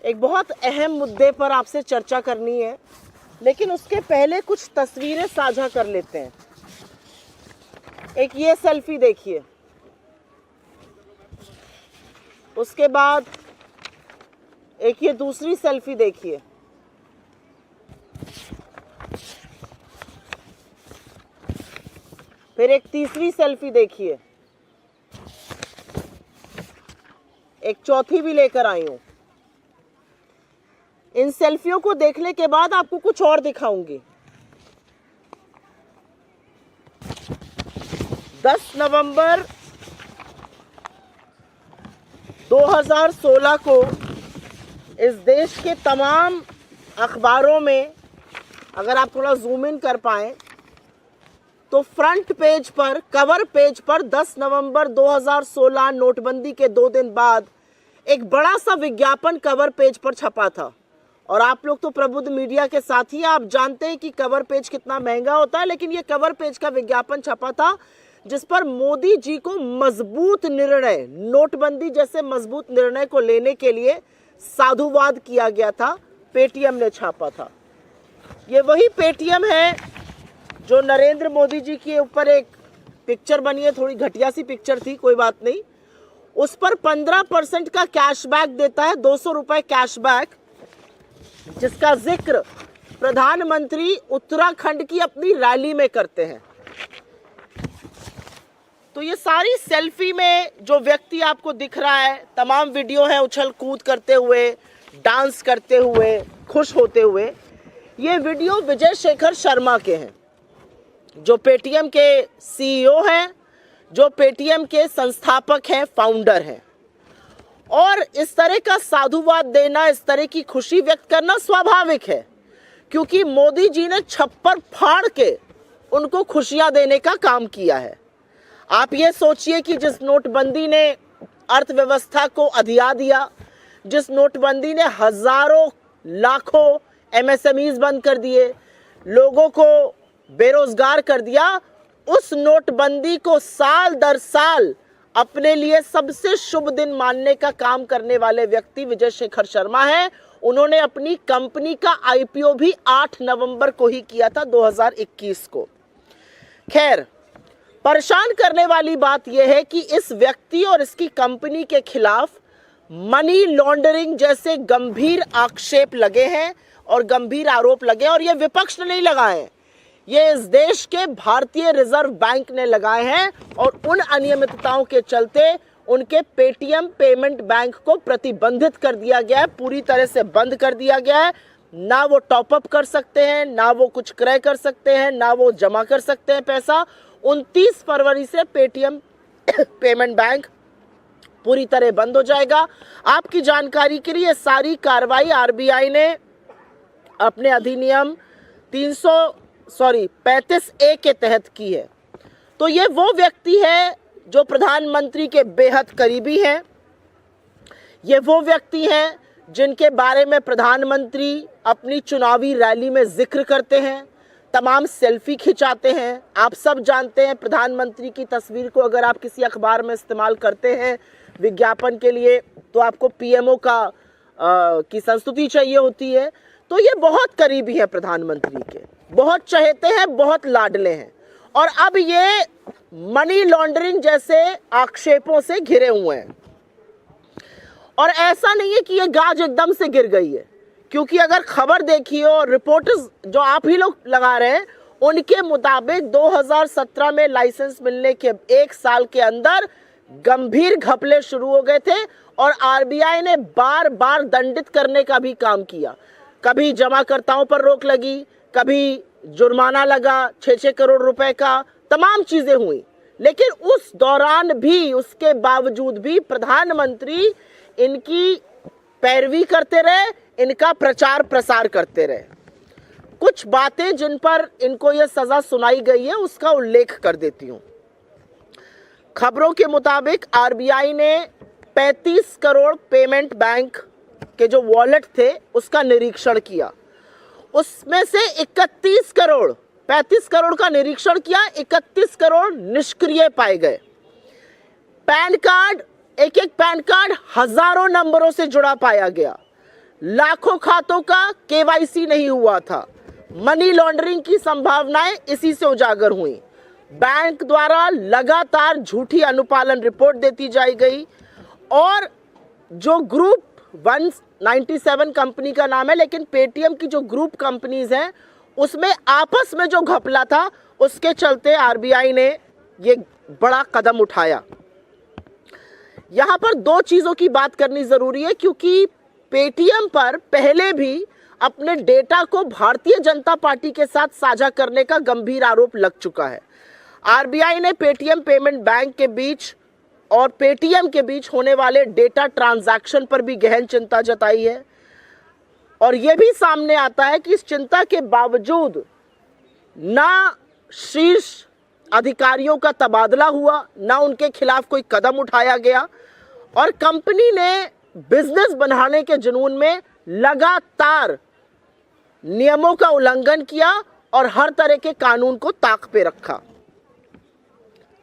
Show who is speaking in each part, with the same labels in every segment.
Speaker 1: एक बहुत अहम मुद्दे पर आपसे चर्चा करनी है, लेकिन उसके पहले कुछ तस्वीरें साझा कर लेते हैं। एक ये सेल्फी देखिए, उसके बाद एक ये दूसरी सेल्फी देखिए, फिर एक तीसरी सेल्फी देखिए, एक चौथी भी लेकर आई हूं। इन सेल्फियों को देखने के बाद आपको कुछ और दिखाऊंगी। 10 नवंबर 2016 को इस देश के तमाम अखबारों में, अगर आप थोड़ा जूम इन कर पाएं, तो फ्रंट पेज पर, कवर पेज पर 10 नवंबर 2016 नोटबंदी के 2 दिन बाद एक बड़ा सा विज्ञापन कवर पेज पर छपा था। और आप लोग तो प्रबुद्ध मीडिया के साथ ही आप जानते हैं कि कवर पेज कितना महंगा होता है, लेकिन ये कवर पेज का विज्ञापन छपा था जिस पर मोदी जी को मजबूत निर्णय, नोटबंदी जैसे मजबूत निर्णय को लेने के लिए साधुवाद किया गया था। पेटीएम ने छापा था। ये वही पेटीएम है जो नरेंद्र मोदी जी के ऊपर एक पिक्चर बनी है, थोड़ी घटिया सी पिक्चर थी, कोई बात नहीं। उस पर 15% का कैशबैक देता है, 200 रुपए कैशबैक, जिसका जिक्र प्रधानमंत्री उत्तराखंड की अपनी रैली में करते हैं। तो ये सारी सेल्फी में जो व्यक्ति आपको दिख रहा है, तमाम वीडियो है उछल कूद करते हुए, डांस करते हुए, खुश होते हुए। ये वीडियो विजय शेखर शर्मा के हैं, जो पेटीएम के सीईओ हैं, जो पेटीएम के संस्थापक हैं, फाउंडर हैं। और इस तरह का साधुवाद देना, इस तरह की खुशी व्यक्त करना स्वाभाविक है, क्योंकि मोदी जी ने छप्पर फाड़ के उनको खुशियां देने का काम किया है। आप ये सोचिए कि जिस नोटबंदी ने अर्थव्यवस्था को अधिया दिया, जिस नोटबंदी ने हजारों लाखों एमएसएमईज बंद कर दिए, लोगों को बेरोजगार कर दिया, उस नोटबंदी को साल दर साल अपने लिए सबसे शुभ दिन मानने का काम करने वाले व्यक्ति विजय शेखर शर्मा हैं। उन्होंने अपनी कंपनी का आईपीओ भी 8 नवंबर को ही किया था, 2021 को। खैर, परेशान करने वाली बात यह है कि इस व्यक्ति और इसकी कंपनी के खिलाफ मनी लॉन्ड्रिंग जैसे गंभीर आक्षेप लगे हैं और गंभीर आरोप लगे हैं। और ये विपक्ष ने नहीं लगाए हैं, ये इस देश के भारतीय रिजर्व बैंक ने लगाए हैं। और उन अनियमितताओं के चलते उनके पेटीएम पेमेंट बैंक को प्रतिबंधित कर दिया गया है, पूरी तरह से बंद कर दिया गया है। ना वो टॉपअप कर सकते हैं, ना वो कुछ क्रय कर सकते हैं, ना वो जमा कर सकते हैं पैसा। 29 फरवरी से पेटीएम पेमेंट बैंक पूरी तरह बंद हो जाएगा। आपकी जानकारी के लिए सारी कार्रवाई आरबीआई ने अपने अधिनियम 35A के तहत की है। तो ये वो व्यक्ति है जो प्रधानमंत्री के बेहद करीबी हैं। ये वो व्यक्ति हैं जिनके बारे में प्रधानमंत्री अपनी चुनावी रैली में जिक्र करते हैं, तमाम सेल्फी खिंचाते हैं। आप सब जानते हैं, प्रधानमंत्री की तस्वीर को अगर आप किसी अखबार में इस्तेमाल करते हैं विज्ञापन के लिए, तो आपको पीएमओ की संस्तुति चाहिए होती है। तो ये बहुत करीबी है प्रधानमंत्री के, बहुत चहेते हैं, बहुत लाडले हैं। और अब ये मनी लॉन्ड्रिंग जैसे आक्षेपों से घिरे हुए हैं। और ऐसा नहीं है कि ये गाज एकदम से गिर गई है, क्योंकि अगर खबर देखिए और रिपोर्टर्स जो आप ही लोग लगा रहे हैं, उनके मुताबिक 2017 में लाइसेंस मिलने के 1 साल के अंदर गंभीर घपले शुरू हो गए थे। और आरबीआई ने बार बार दंडित करने का भी काम किया। कभी जमाकर्ताओं पर रोक लगी, कभी जुर्माना लगा 6-6 करोड़ रुपए का, तमाम चीजें हुई। लेकिन उस दौरान भी, उसके बावजूद भी प्रधानमंत्री इनकी पैरवी करते रहे, इनका प्रचार प्रसार करते रहे। कुछ बातें जिन पर इनको यह सजा सुनाई गई है उसका उल्लेख कर देती हूं। खबरों के मुताबिक आरबीआई ने 35 करोड़ पेमेंट बैंक के जो वॉलेट थे उसका निरीक्षण किया। उसमें से 31 करोड़, 35 करोड़ का निरीक्षण किया, 31 करोड़ निष्क्रिय पाए गए। पैन कार्ड, एक पैन कार्ड हजारों नंबरों से जुड़ा पाया गया। लाखों खातों का केवाईसी नहीं हुआ था। मनी लॉन्ड्रिंग की संभावनाएं इसी से उजागर हुई। बैंक द्वारा लगातार झूठी अनुपालन रिपोर्ट देती जाई गई और जो ग्रुप 197 कंपनी का नाम है, लेकिन पेटीएम की जो ग्रुप कंपनीज हैं उसमें आपस में जो घपला था उसके चलते आरबीआई ने ये बड़ा कदम उठाया। यहां पर दो चीजों की बात करनी जरूरी है, क्योंकि पेटीएम पर पहले भी अपने डेटा को भारतीय जनता पार्टी के साथ साझा करने का गंभीर आरोप लग चुका है। आरबीआई ने पेटीएम पेमेंट बैंक के बीच और पेटीएम के बीच होने वाले डेटा ट्रांजैक्शन पर भी गहन चिंता जताई है और यह भी सामने आता है कि इस चिंता के बावजूद ना शीर्ष अधिकारियों का तबादला हुआ, ना उनके खिलाफ कोई कदम उठाया गया और कंपनी ने बिजनेस बढ़ाने के जुनून में लगातार नियमों का उल्लंघन किया और हर तरह के कानून को ताक पे रखा।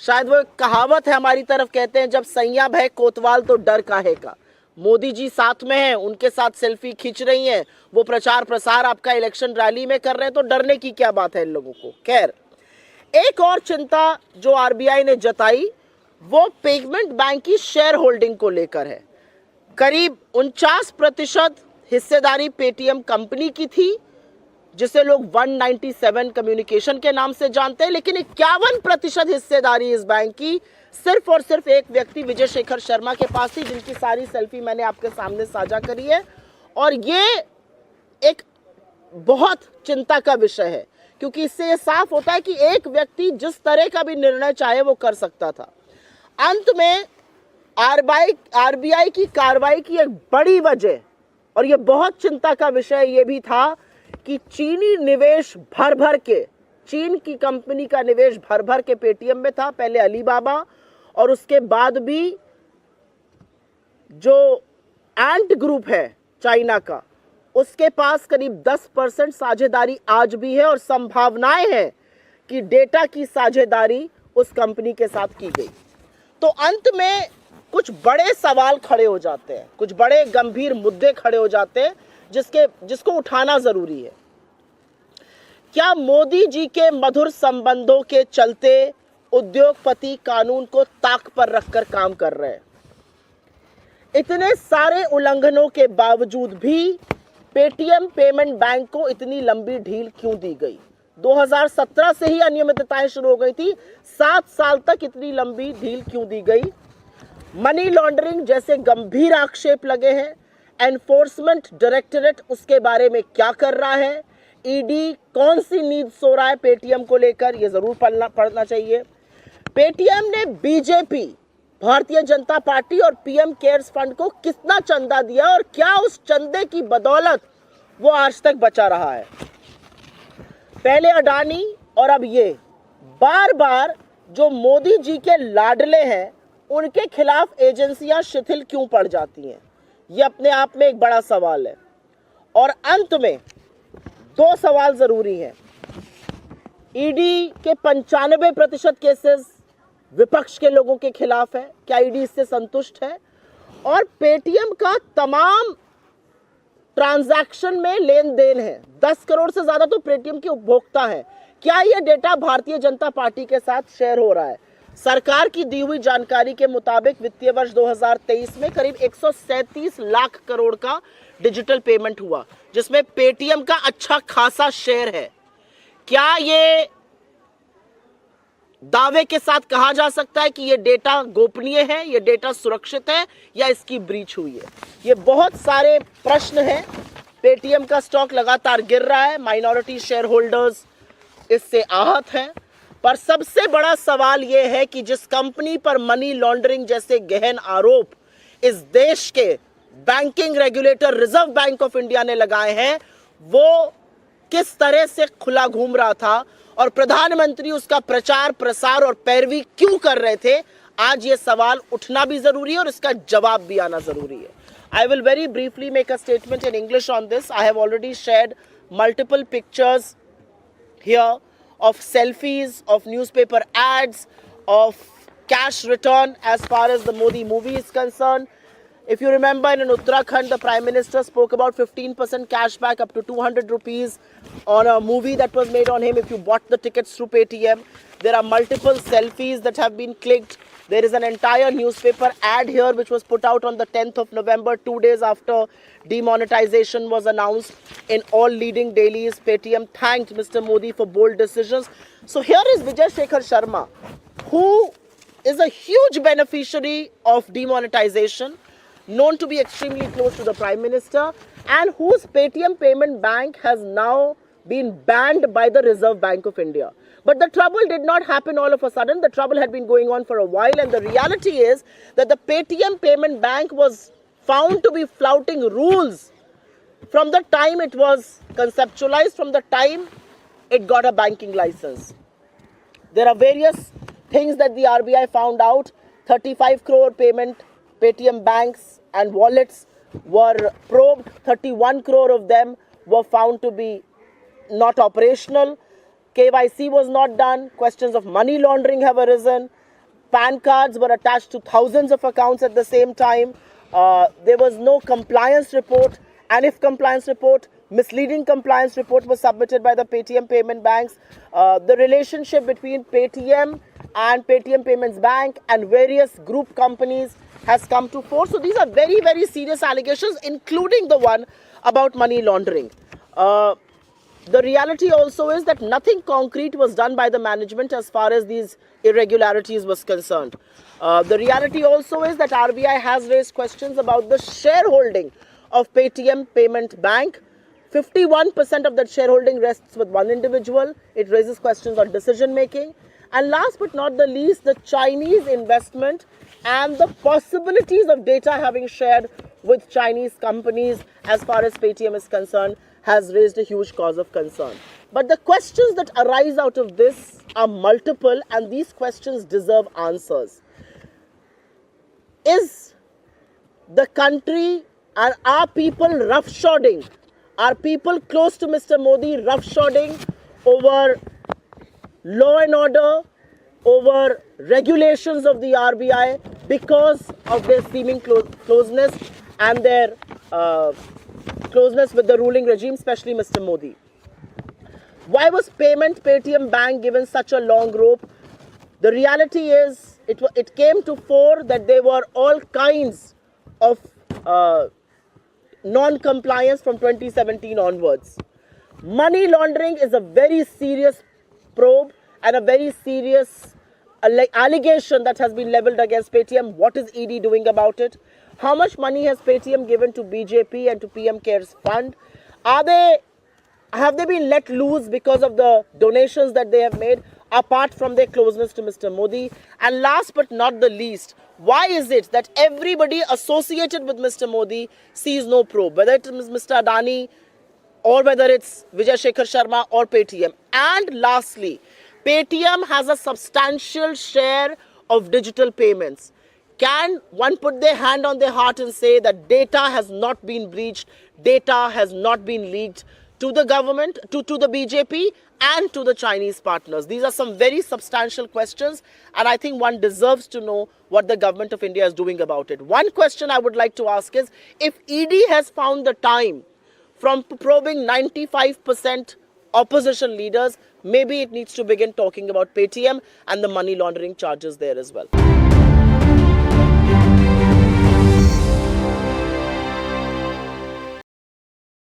Speaker 1: शायद वो एक कहावत है हमारी तरफ, कहते हैं जब सैया भय कोतवाल तो डर काहे का। मोदी जी साथ में हैं, उनके साथ सेल्फी खींच रही हैं, वो प्रचार प्रसार आपका इलेक्शन रैली में कर रहे हैं, तो डरने की क्या बात है इन लोगों को। खैर, एक और चिंता जो आरबीआई ने जताई वो पेमेंट बैंक की शेयर होल्डिंग को लेकर है। करीब 49% हिस्सेदारी पेटीएम कंपनी की थी, जिसे लोग 197 कम्युनिकेशन के नाम से जानते हैं, लेकिन 51% हिस्सेदारी इस बैंक की सिर्फ और सिर्फ एक व्यक्ति विजय शेखर शर्मा के पास थी, जिनकी सारी सेल्फी मैंने आपके सामने साझा करी है। और ये एक बहुत चिंता का विषय है, क्योंकि इससे ये साफ होता है कि एक व्यक्ति जिस तरह का भी निर्णय चाहे वो कर सकता था। अंत में आरबीआई की कार्रवाई की एक बड़ी वजह, और ये बहुत चिंता का विषय ये भी था कि चीनी निवेश भर भर के, चीन की कंपनी का निवेश भर भर के पेटीएम में था। पहले अलीबाबा और उसके बाद भी जो एंट ग्रुप है चाइना का, उसके पास करीब 10% साझेदारी आज भी है और संभावनाएं हैं कि डेटा की साझेदारी उस कंपनी के साथ की गई। तो अंत में कुछ बड़े सवाल खड़े हो जाते हैं, कुछ बड़े गंभीर मुद्दे खड़े हो जाते हैं जिसको उठाना जरूरी है। क्या मोदी जी के मधुर संबंधों के चलते उद्योगपति कानून को ताक पर रखकर काम कर रहे हैं? इतने सारे उल्लंघनों के बावजूद भी पेटीएम पेमेंट बैंक को इतनी लंबी ढील क्यों दी गई? 2017 से ही अनियमितताएं शुरू हो गई थी, 7 साल तक इतनी लंबी ढील क्यों दी गई? मनी लॉन्ड्रिंग जैसे गंभीर आक्षेप लगे हैं। एनफोर्समेंट डायरेक्टरेट उसके बारे में क्या कर रहा है? ईडी कौन सी नींद सो रहा है पेटीएम को लेकर? ये जरूर पढ़ना चाहिए। पेटीएम ने बीजेपी, भारतीय जनता पार्टी और पीएम केयर्स फंड को कितना चंदा दिया और क्या उस चंदे की बदौलत वो आज तक बचा रहा है? पहले अडानी और अब ये बार बार जो मोदी जी के लाडले हैं उनके खिलाफ एजेंसियां शिथिल क्यों पड़ जाती हैं? ये अपने आप में एक बड़ा सवाल है। और अंत में 2 सवाल जरूरी हैं। ईडी के 95% केसेस विपक्ष के लोगों के खिलाफ है, क्या ईडी इससे संतुष्ट है? और पेटीएम का तमाम ट्रांजैक्शन में लेन देन है, 10 करोड़ से ज्यादा तो पेटीएम के उपभोक्ता हैं। क्या यह डेटा भारतीय जनता पार्टी के साथ शेयर हो रहा है? सरकार की दी हुई जानकारी के मुताबिक वित्तीय वर्ष 2023 में करीब 137 लाख करोड़ का डिजिटल पेमेंट हुआ, जिसमें पेटीएम का अच्छा खासा शेयर है। क्या ये दावे के साथ कहा जा सकता है कि ये डेटा गोपनीय है, ये डेटा सुरक्षित है, या इसकी ब्रीच हुई है? ये बहुत सारे प्रश्न हैं। पेटीएम का स्टॉक लगातार गिर रहा है, माइनॉरिटी शेयर होल्डर्स इससे आहत हैं, पर सबसे बड़ा सवाल यह है कि जिस कंपनी पर मनी लॉन्ड्रिंग जैसे गहन आरोप इस देश के banking regulator reserve bank of India ने लगाए हैं, वो किस तरह से खुला घूम रहा था और प्रधानमंत्री उसका प्रचार प्रसार और पैरवी क्यों कर रहे थे? आज ये सवाल उठना भी जरूरी है और इसका जवाब भी आना जरूरी है। I will very briefly make a statement in English on this. I have already shared multiple pictures here of selfies, of newspaper ads, of cash return as far as the Modi movie is concerned. If you remember, in Uttarakhand, the Prime Minister spoke about 15% cashback up to 200 rupees on a movie that was made on him if you bought the tickets through Paytm. There are multiple selfies that have been clicked. There is an entire newspaper ad here which was put out on the 10th of November, 2 days after demonetization was announced. In all leading dailies, Paytm thanked Mr. Modi for bold decisions. So here is Vijay Shekhar Sharma, who is a huge beneficiary of demonetization, known to be extremely close to the Prime Minister, and whose Paytm Payment Bank has now been banned by the Reserve Bank of India. But the trouble did not happen all of a sudden. The trouble had been going on for a while, and the reality is that the Paytm Payment Bank was found to be flouting rules from the time it was conceptualized, from the time it got a banking license. There are various things that the RBI found out. 35 crore Paytm banks and wallets were probed. 31 crore of them were found to be not operational. KYC was not done. Questions of money laundering have arisen. PAN cards were attached to thousands of accounts at the same time. There was no compliance report, and if compliance report, misleading compliance report was submitted by the Paytm payment banks. The relationship between Paytm and Paytm Payments Bank and various group companies has come to fore. So these are very, very serious allegations, including the one about money laundering. The reality also is that nothing concrete was done by the management as far as these irregularities was concerned. The reality also is that RBI has raised questions about the shareholding of Paytm Payment Bank. 51% of that shareholding rests with one individual. It raises questions on decision making. And last but not the least, the Chinese investment and the possibilities of data having shared with Chinese companies as far as Paytm is concerned has raised a huge cause of concern. But the questions that arise out of this are multiple, and these questions deserve answers. Is the country and our people roughshodding? Are people close to Mr. Modi roughshodding over law and order, over regulations of the RBI because of their seeming closeness and their closeness with the ruling regime, especially Mr. Modi? Why was Paytm Bank given such a long rope? The reality is it came to fore that there were all kinds of non-compliance from 2017 onwards. Money laundering is a very serious probe and a very serious allegation that has been leveled against Paytm. What is ED doing about it? How much money has Paytm given to BJP and to PM CARES Fund? Have they been let loose because of the donations that they have made, apart from their closeness to Mr. Modi? And last but not the least, why is it that everybody associated with Mr. Modi sees no probe, whether it is Mr. Adani or whether it's Vijay Shekhar Sharma or Paytm? And lastly, Paytm has a substantial share of digital payments. Can one put their hand on their heart and say that data has not been breached, data has not been leaked to the government, to the BJP and to the Chinese partners? These are some very substantial questions, and I think one deserves to know what the government of India is doing about it. One question I would like to ask is, if ED has found the time from probing 95% opposition leaders, maybe it needs to begin talking about Paytm and the money laundering charges there as well.